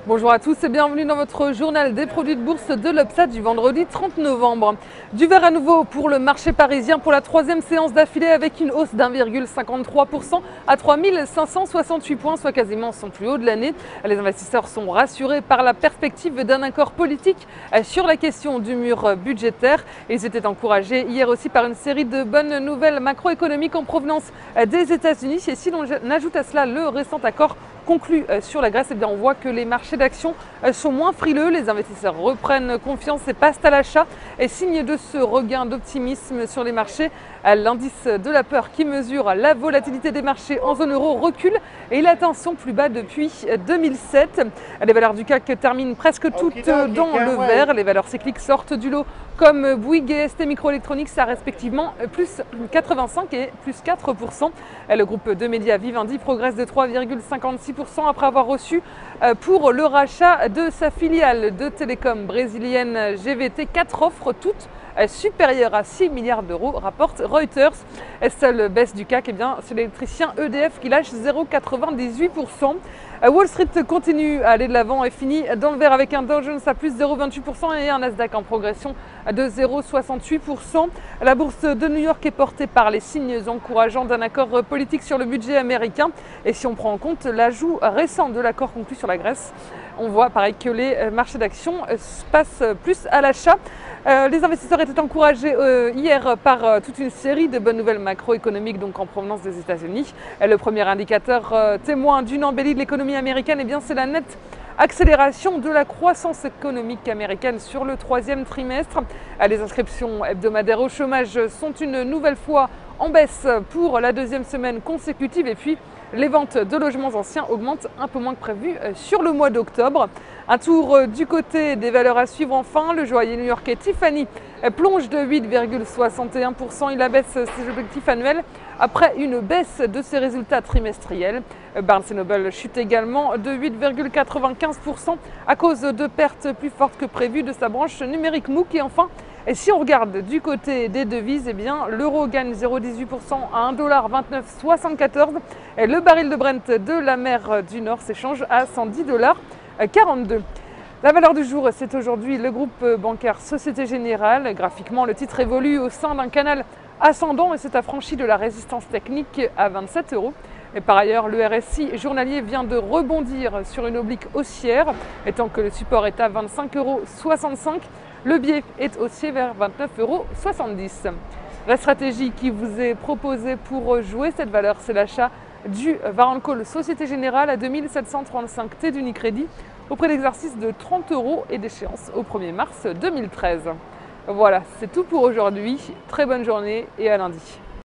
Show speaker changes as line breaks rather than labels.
Bonjour à tous et bienvenue dans votre journal des produits de bourse de l'Obsa du vendredi 30 novembre. Du vert à nouveau pour le marché parisien pour la troisième séance d'affilée avec une hausse d'1,53% à 3568 points, soit quasiment son plus haut de l'année. Les investisseurs sont rassurés par la perspective d'un accord politique sur la question du mur budgétaire. Ils étaient encouragés hier aussi par une série de bonnes nouvelles macroéconomiques en provenance des États-Unis. Et si l'on ajoute à cela le récent accord conclu sur la Grèce, eh bien on voit que les marchés d'actions sont moins frileux, les investisseurs reprennent confiance et passent à l'achat. Et signe de ce regain d'optimisme sur les marchés, l'indice de la peur qui mesure la volatilité des marchés en zone euro recule et il atteint son plus bas depuis 2007. Les valeurs du CAC terminent presque toutes dans le vert, les valeurs cycliques sortent du lot comme Bouygues et ST Microelectronics à respectivement plus 85 et plus 4%. Le groupe de médias Vivendi progresse de 3,56% après avoir reçu pour le rachat de sa filiale de télécom brésilienne GVT 4 offres toutes supérieures à 6 milliards d'euros, rapporte Reuters. Seule baisse du CAC, eh bien, c'est l'électricien EDF qui lâche 0,98%. Wall Street continue à aller de l'avant et finit dans le vert avec un Dow Jones à plus 0,28% et un Nasdaq en progression de 0,68%. La bourse de New York est portée par les signes encourageants d'un accord politique sur le budget américain. Et si on prend en compte l'ajout récent de l'accord conclu sur la Grèce, on voit pareil que les marchés d'actions passent plus à l'achat. Les investisseurs étaient encouragés hier par toute une série de bonnes nouvelles macroéconomiques donc en provenance des États-Unis. Le premier indicateur témoin d'une embellie de l'économie américaine, eh bien, c'est la nette accélération de la croissance économique américaine sur le troisième trimestre. Les inscriptions hebdomadaires au chômage sont une nouvelle fois en baisse pour la deuxième semaine consécutive et puis les ventes de logements anciens augmentent un peu moins que prévu sur le mois d'octobre. Un tour du côté des valeurs à suivre enfin. Le joaillier new-yorkais Tiffany plonge de 8,61%. Il abaisse ses objectifs annuels après une baisse de ses résultats trimestriels. Barnes & Noble chute également de 8,95% à cause de pertes plus fortes que prévues de sa branche numérique MOOC. Et enfin, et si on regarde du côté des devises, eh bien l'euro gagne 0,18% à 1,2974 $. Et le baril de Brent de la mer du Nord s'échange à 110,42 $. La valeur du jour, c'est aujourd'hui le groupe bancaire Société Générale. Graphiquement, le titre évolue au sein d'un canal ascendant et s'est affranchi de la résistance technique à 27 €. Et par ailleurs, le RSI journalier vient de rebondir sur une oblique haussière, étant que le support est à 25,65 €. Le biais est haussier vers 29,70 €. La stratégie qui vous est proposée pour jouer cette valeur, c'est l'achat du Warrant Call Société Générale à 2735 T d'Unicredit au prix d'exercice de 30 € et d'échéance au 1er mars 2013. Voilà, c'est tout pour aujourd'hui. Très bonne journée et à lundi.